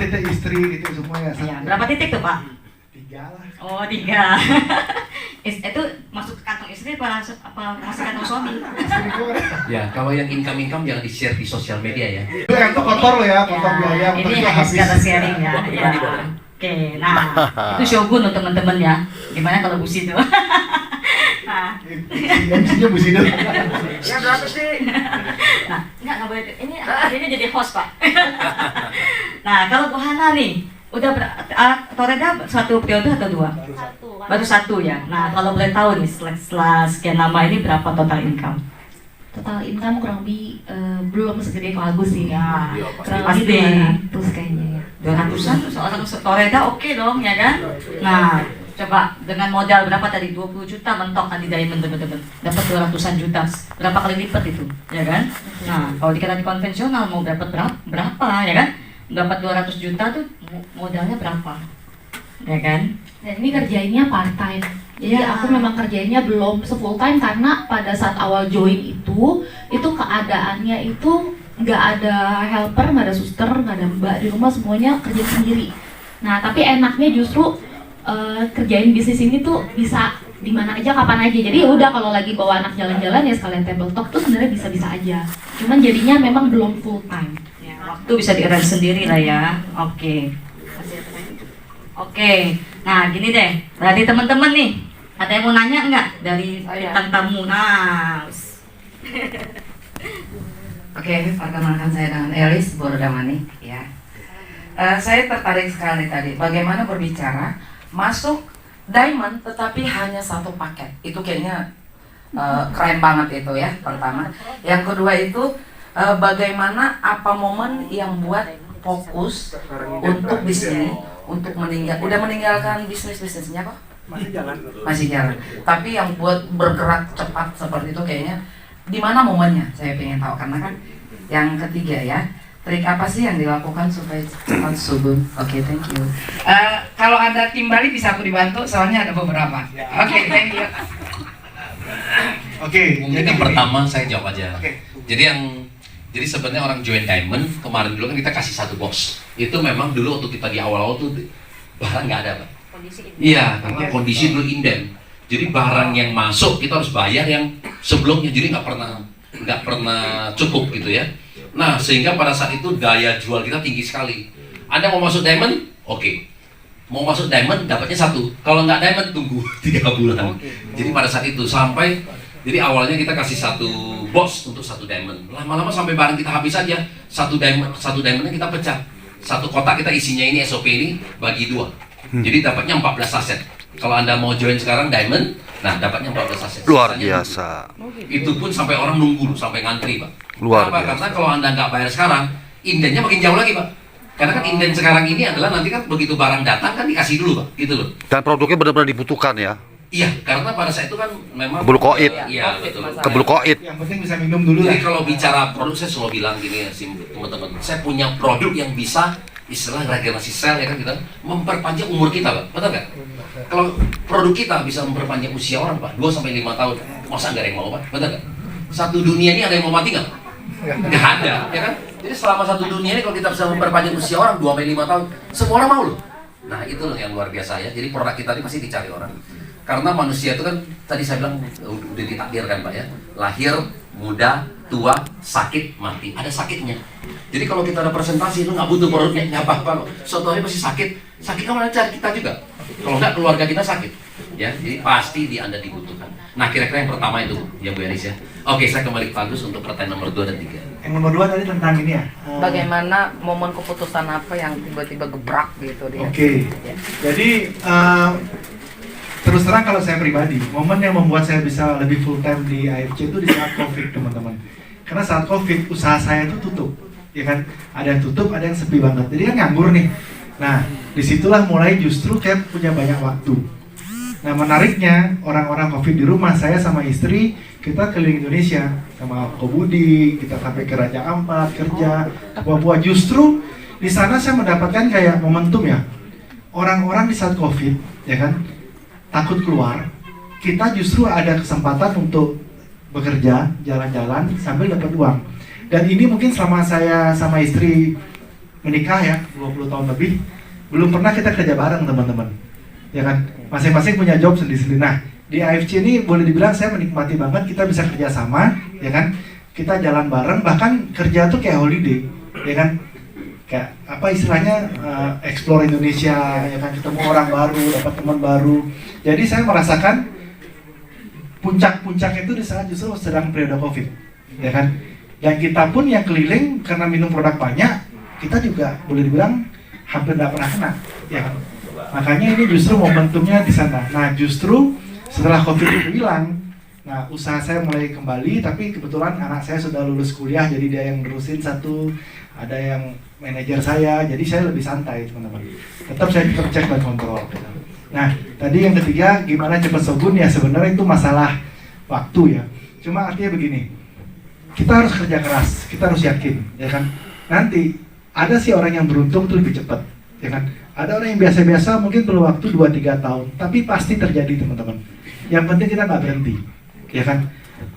titik istri gitu semua ya. Iya, berapa titik tuh Pak? 3 lah. Oh 3. Itu masuk kantong istri apa masuk kantong suami? Ya, kalau yang income jangan di-share di sosial media ya. Itu kan tuh kotor loh ya, kotor biaya. Ini hanya sekedar sharing ya. Ya. Oke, nah itu Shogun loh teman-teman ya. Gimana kalau busi tuh? Nah, MC-nya Bu Sido. Ya berapa sih? nah nggak boleh. Ini jadi host Pak. Nah kalau Bu Hana nih, udah Toreda satu periode atau 2? Baru satu ya. Nah kalau boleh tahu nih setelah sekian lama ini berapa total income? Total income kurang lebih belum segede Ko Agus sih. Ya, Kurang pasti. lebih 200 kayaknya ya. 200-an seorang Toreda oke dong ya kan? Nah coba dengan modal berapa tadi? 20 juta mentok kan di Diamond teman-teman. Dapat 200-an juta. Berapa kali lipat itu, ya kan? Nah, kalau dikata di konvensional mau dapat berapa ya kan? Dapat 200 juta tuh modalnya berapa? Ya kan? Dan ini kerjainnya part time. Jadi Ya. aku memang kerjainnya belum full time karena pada saat awal join itu keadaannya itu nggak ada helper, nggak ada suster, nggak ada mbak di rumah, semuanya kerja sendiri. Nah tapi enaknya justru kerjain bisnis ini tuh bisa di mana aja, kapan aja. Jadi ya udah kalau lagi bawa anak jalan-jalan ya sekalian table talk tuh sebenarnya bisa-bisa aja. Cuman jadinya memang belum full time. Ya, waktu bisa di-arrange sendiri lah ya. Oke. Oke. Nah, gini deh. Dari teman-teman nih, ada yang mau nanya nggak dari bintang tamu? Nah. Oke, perkenalkan saya dengan Elis Borodamani ya. Saya tertarik sekali tadi bagaimana berbicara masuk diamond tetapi hanya satu paket. Itu kayaknya keren banget itu ya, pertama. Yang kedua itu bagaimana apa momen yang buat fokus untuk di sini, untuk meninggalkan bisnisnya kok? Masih jalan. Tapi yang buat bergerak cepat seperti itu kayaknya di mana momennya? Saya pengen tahu karena kan yang ketiga ya. Trik apa sih yang dilakukan supaya cepat subur? Oke, thank you. Kalau ada tim Bali bisa aku dibantu, soalnya ada beberapa. Oke, thank you. Oke, Mungkin yang pertama saya jawab aja. Oke. Jadi sebenarnya orang join Diamond kemarin dulu kan kita kasih satu box. Itu memang dulu waktu kita di awal-awal tuh barang nggak ada, Pak. Iya, karena kondisi dulu inden. Jadi barang yang masuk kita harus bayar yang sebelumnya, jadi nggak pernah cukup gitu ya. Nah, sehingga pada saat itu daya jual kita tinggi sekali. Anda mau masuk diamond? Oke. Mau masuk diamond dapatnya 1. Kalau nggak diamond tunggu 3 bulan. Jadi pada saat itu jadi awalnya kita kasih 1 box untuk 1 diamond. Lama-lama sampai barang kita habis aja. 1 diamondnya kita pecah. 1 kotak kita isinya ini SOP ini bagi 2. Jadi dapatnya 14 aset. Kalau Anda mau join sekarang diamond, nah dapatnya 14 aset. Luar Sisanya biasa. itu pun sampai orang nunggu, sampai ngantri, Pak. Luar Kenapa? biasa. Karena kalau Anda nggak bayar sekarang, indennya makin jauh lagi, Pak. Karena kan inden sekarang ini adalah nanti kan begitu barang datang kan dikasih dulu, Pak. Gitu loh. Dan produknya benar-benar dibutuhkan ya. Iya, karena pada saat itu kan memang Kebul koit. Iya, betul. Kebul koit. yang penting bisa minum dulu Jadi lah. kalau bicara produk, saya selalu bilang gini ya, teman-teman. Saya punya produk yang bisa istilah regenerasi sel ya kan, kita memperpanjang umur kita, Pak. Betul nggak? Kalau produk kita bisa memperpanjang usia orang, Pak, 2-5 tahun. Masa nggak ada yang mau, Pak? Betul nggak? Satu dunia ini ada yang mau mati nggak, Pak? Nggak ada, ya kan? Jadi selama satu dunia ini kalau kita bisa memperpanjang usia orang 2-5 tahun, semua orang mau loh. Nah itu loh yang luar biasa ya. Jadi produk kita ini masih dicari orang. Karena manusia itu kan tadi saya bilang udah ditakdirkan, Pak ya. Lahir, muda, tua, sakit, mati. Ada sakitnya. Jadi kalau kita ada presentasi itu nggak butuh produknya, nggak apa-apa kok. Contohnya pasti sakit. Sakit kan mana cari kita juga. Kalau nggak keluarga kita sakit. Ya, jadi pasti Anda dibutuhkan. Nah, kira-kira yang pertama itu ya Bu Elis ya. Oke, saya kembali ke Agus untuk pertanyaan nomor 2 dan 3. Yang nomor 2 tadi tentang ini ya. Bagaimana momen keputusan apa yang tiba-tiba gebrak gitu dia? Oke. Jadi terus terang kalau saya pribadi, momen yang membuat saya bisa lebih full time di AFC itu di saat Covid, teman-teman. Karena saat Covid usaha saya itu tutup, ya kan? Ada yang tutup, ada yang sepi banget. Jadi kan nganggur nih. Nah, disitulah mulai justru kayak punya banyak waktu. Nah, menariknya orang-orang Covid di rumah, saya sama istri kita keliling Indonesia sama Ko Budi, kita sampai ke Raja Ampat kerja, buah-buah. Justru di sana saya mendapatkan kayak momentum ya. Orang-orang di saat Covid, ya kan, takut keluar. Kita justru ada kesempatan untuk bekerja, jalan-jalan sambil dapat uang. Dan ini mungkin selama saya sama istri menikah ya 20 tahun lebih, belum pernah kita kerja bareng teman-teman, ya kan? Masing-masing punya job sendiri-sendiri. Nah, di AFC ini boleh dibilang saya menikmati banget, kita bisa kerja sama, ya kan? Kita jalan bareng, bahkan kerja tuh kayak holiday, ya kan? Kayak apa istilahnya, explore Indonesia, ya kan? Ketemu orang baru, dapat teman baru. Jadi saya merasakan puncak-puncak itu di saat justru sedang periode COVID, ya kan? Dan kita pun yang keliling karena minum produk banyak, kita juga boleh dibilang hampir nggak pernah kena, ya kan? Makanya ini justru momentumnya di sana. Nah, justru setelah COVID itu hilang, nah usaha saya mulai kembali, tapi kebetulan anak saya sudah lulus kuliah, jadi dia yang nerusin satu, ada yang manajer saya, jadi saya lebih santai teman-teman. Tetap saya tetap cek dan kontrol. Nah, tadi yang ketiga, gimana cepat shogun, ya sebenarnya itu masalah waktu ya. Cuma artinya begini, kita harus kerja keras, kita harus yakin, ya kan? Nanti ada sih orang yang beruntung itu lebih cepat, ya kan? Ada orang yang biasa-biasa mungkin perlu waktu 2-3 tahun, tapi pasti terjadi teman-teman. Yang penting kita nggak berhenti, ya kan?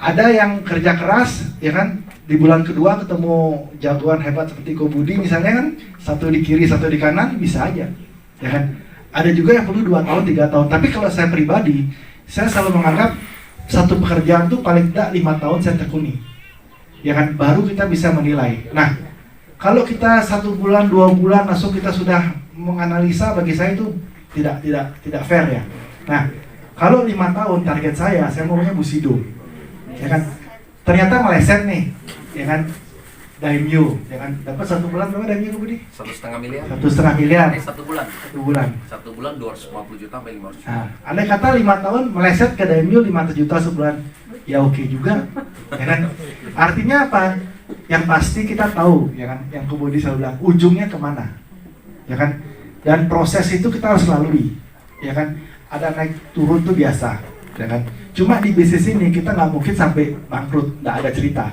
Ada yang kerja keras, ya kan? Di bulan kedua ketemu jagoan hebat seperti Ko Budi misalnya kan, satu di kiri, satu di kanan, bisa aja, ya kan? Ada juga yang perlu 2 tahun, 3 tahun. Tapi kalau saya pribadi, saya selalu menganggap satu pekerjaan itu paling tidak 5 tahun saya tekuni, ya kan? Baru kita bisa menilai. Nah, kalau kita 1 bulan, 2 bulan langsung kita sudah menganalisa, bagi saya itu tidak fair ya. Nah, kalau 5 tahun target saya maunya Bushido, ya kan? Ternyata meleset nih, ya kan? Daimyo, ya kan? Dapat 1 bulan berapa Daimyo Budi? 1,5 miliar. 1,5 miliar. 1 bulan. 1 bulan. 1 bulan 250 juta sampai 500 juta. Nah, andai kata 5 tahun meleset ke Daimyo 500 juta sebulan, ya oke juga, ya kan? Artinya apa? Yang pasti kita tahu, ya kan? Yang Ko Budi selalu bilang, ujungnya kemana, ya kan? Dan proses itu kita harus lalui, ya kan? Ada naik turun tuh biasa, ya kan? Cuma di bisnis ini kita nggak mungkin sampai bangkrut, nggak ada cerita.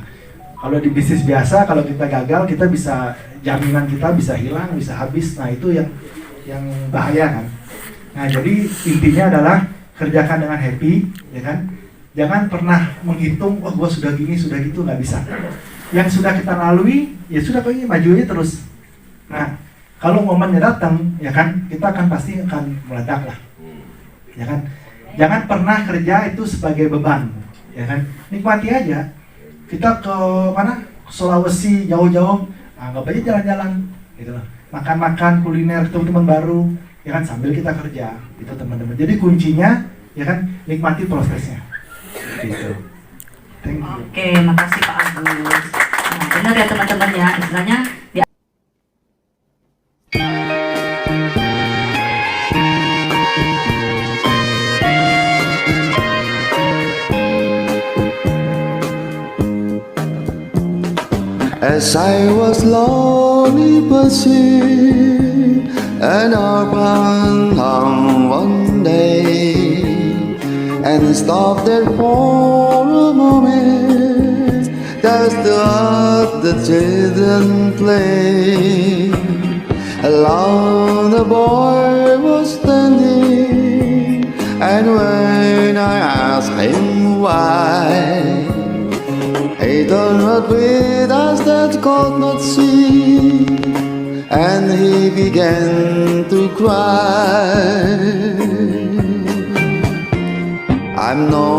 Kalau di bisnis biasa, kalau kita gagal, kita bisa, jaminan kita bisa hilang, bisa habis. Nah itu yang bahaya kan. Nah jadi intinya adalah kerjakan dengan happy, ya kan. Jangan pernah menghitung, wah gua sudah gini, sudah gitu, nggak bisa. Yang sudah kita lalui, ya sudah pengen maju aja terus. Nah kalau momennya datang, ya kan, kita akan pasti akan meledak lah, ya kan. Jangan pernah kerja itu sebagai beban, ya kan. Nikmati aja. Kita ke mana? Sulawesi jauh-jauh, anggap aja jalan-jalan, gitu loh. Makan-makan, kuliner, ketemu teman baru, ya kan, sambil kita kerja, gitu teman-teman. Jadi kuncinya, ya kan, nikmati prosesnya, gitu. Thank you. Oke, makasih Pak Agus. Nah, benar ya teman-teman ya, istilahnya di As I was lonely pursuing an urban town one day, and stopped there for a moment, just to watch the children play. Alone the boy was standing, and when I asked him why, he turned with us that could not see, and he began to cry. I'm no